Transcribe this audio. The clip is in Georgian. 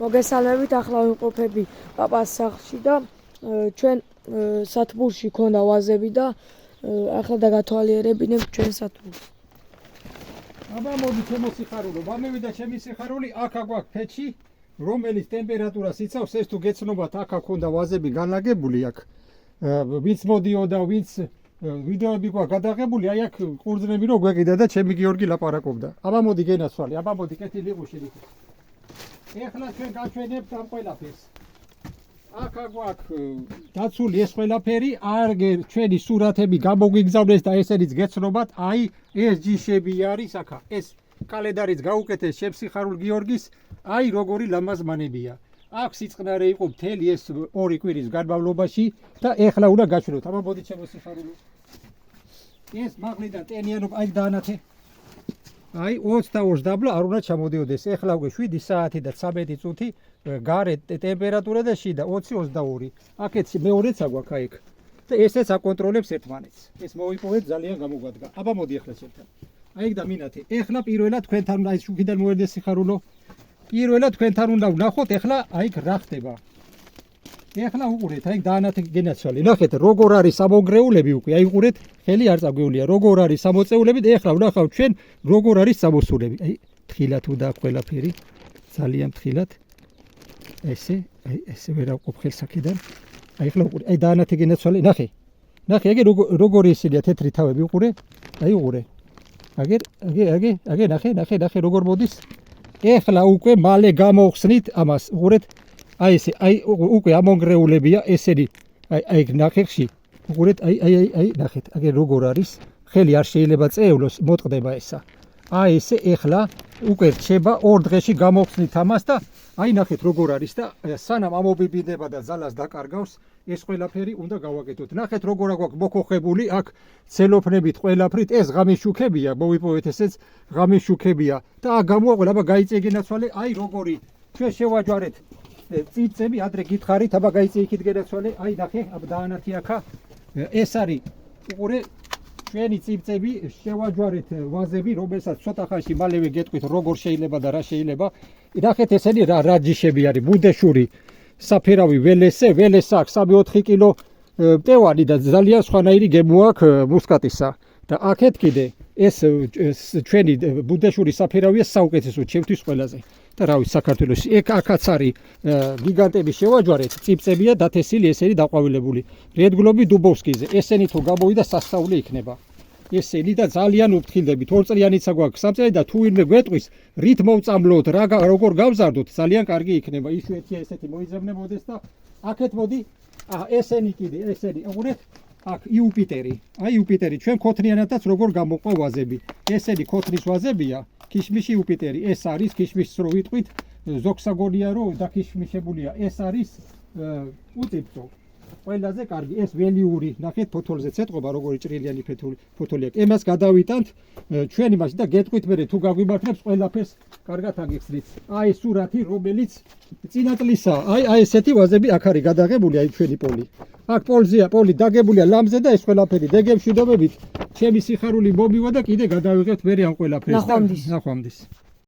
მოგესალმებით, ახლა ვიმყოფები პაპას სახლში და ჩვენ სათბურში ქონდა ვაზები და ახლა დაგათვალიერებინებ ჩვენ სათბურს. აბა მოდი ჩემო სიხარულო, ვამევიდა ჩემი სიხარული, აქ აგვაქვს ფეჩი, რომელიც ტემპერატურას იცავს, ეს თუ გეცნობათ, აქ ქონდა ვაზები განლაგებული აქ. ვინც მოდიოდა, ვინც ვიდეოები გვაქვს გადაღებული, აი აქ ყურძნები რო გვეკიდა და ჩემი გიორგი ლაპარაკობდა. აბა მოდი გენაცვალე, აბა მოდი კეთილი ყუში. ეხლა ჩვენ გაჩვენებთ ამ ყველაფერს. აქ გვაქვს დაცული ეს ყველაფერი, არ ჩვენი სურათები გამოგვიგზავნეს და ესენიც გეცნობათ, აი ეს ჯიშები არის აქ, ეს კალენდარიც გაუკეთეს ჩემს სიხარულ გიორგის, აი როგორი ლამაზმანებია. აქ სიწყნარე იყო მთელი ეს 2 კვირის განმავლობაში და ეხლა უნდა გაჩვენოთ. აბა მოდი ჩემო სიხარულო. ეს მაღლიდან ტენიანობა აი დაანათე. აი 22 დაბლა არ უნდა ჩამოდიოდეს. ეხლა უკვე 7 საათი და 13 წუთი გარე ტემპერატურა და შიდა 20-22. აქეთ მეორეც აგვაქვს აი ეგ. და ესეც აკონტროლებს ერთმანეთს. ეს მოიპოვეთ ძალიან გამოგვადგა. აბა მოდი ეხლა ჩემთან. აი ეგ და მინათე. ეხლა პირველად თქვენთან უნდა ის შუქიდან მოერდეს სიხარულო. პირველად თქვენთან უნდა ვნახოთ ეხლა აი ეგ რა ხდება. ეხლა უყურეთ, აი დაანათე გენაცვალე. ნახეთ როგორ არის სამონგრეულები უკვე. აი უყურეთ, ხელი არ წაგვეულია. როგორ არის სამოწეულები და ეხლა ვნახავთ ჩვენ როგორ არის სამოსულები. აი თხილად უნდა ყველაფერი. ძალიან თხილად. ესე, აი ესე ვერ ავყოფ ხელს აქედან. აი ეხლა უყურე, აი დაანათე გენაცვალე. ნახე. ნახე, ეგ როგორი ისილია თეთრი თავები უყურე. აი უყურე. აგე ნახე როგორ მოდის. ეხლა უკვე მალე გამოვხსნით ამას. უყურეთ. აი ესე, აი უკვე ამონგრეულებია, ესენი. აი ნახეხში. უყურეთ, აი ნახეთ, აგერ როგორ არის. ხელი არ შეიძლება წევლოს, მოტყდება ესა. აი ესე ეხლა უკვე რჩება 2 დღეში გამოვხსნით ამას და აი ნახეთ როგორ არის და სანამ ამობიბიდება და ძალას დაკარგავს, ეს ყველაფერი უნდა გავაკეთოთ. ნახეთ როგორ აგვაქვს მოკოხებული, აქ ცელოფნებით ყველაფრით, ეს ღამის შუქებია, მოვიპოვეთ ესეც ღამის შუქებია და აქ გამოაყოლა, აბა გაიწე გენაცვალე, აი როგორი ჩვენ შევაჯვარეთ წიწები, ადრე გითხარით, აბა გაიწე იქით გენაცვალე, აი ნახე, აბა დაანათი აქა, ეს არის უყურე ჩვენი წიწები, შევაჯვარეთ ვაზები, რომელსაც ცოტა ხანში მალევე გეტყვით როგორ შეიძლება და რა შეიძლება. ნახეთ ესენი რა ჯიშები არის, ბუდეშური, საფერავი ველესე აქვს 3-4 კილო მტევანი და ძალიან სხვანაირი გემო აქვს მუსკატისა. და აქეთ კიდე ეს ჩვენი ბუდეშური საფერავია საუკეთესო ჩემთვის ყველაზე. და რავი საქართველოში აქაც არის გიგანტები შევაჯვარეთ, წიწებია დათესილი ესენი დაყვავილებული. რედგლობი დუბოვსკიზე, ესენი თუ გამოვიდა სასწაული იქნება. ესენი და ძალიან უფრთხილდებით. 2 წლიანიც აგვაქვს, 3 წელი და თუ ვინმე გვეტყვის, რით მოვწამლოთ, როგორ გავზარდოთ, ძალიან კარგი იქნება. იშვიათია ესეთი მოიძებნებოდეს და აქეთ მოდი, ესენი კიდე, ესენი, უყურეთ, აქ იუპიტერი. აი იუპიტერი, ჩვენ ქოთნიანადაც როგორ გამოყვა ვაზები. ესენი ქოთნის ვაზებია, ქიშმიში იუპიტერი. ეს არის ქიშმიშს რო ვიტყვით, ზოგსაგონია რო დაქიშმიშებულია. ეს არის უწიფწო. ყველაზე კარგი ეს ველიური, ნახეთ ფოთოლზეც ეტყობა როგორი ჭრილიანი ფოთოლი აქვს. ემას გადავიტანთ ჩვენ იმაში და გეტყვით მე თუ გაგვიმართლებს ყველაფერს კარგად აგიხსნით. აი სურათი რომელიც წინა წლისაა. აი ესეთი ვაზები აქ არის გადაღებული, აი ჩვენი პოლი. აქ პოლი დაგებულია ლამზე და ეს ყველაფერი დეგემშვიდობებით ჩემი სიხარული მომივა და კიდე გადავიღებთ მე ამ ყველაფერს. ნახვამდის. ნახვამდის.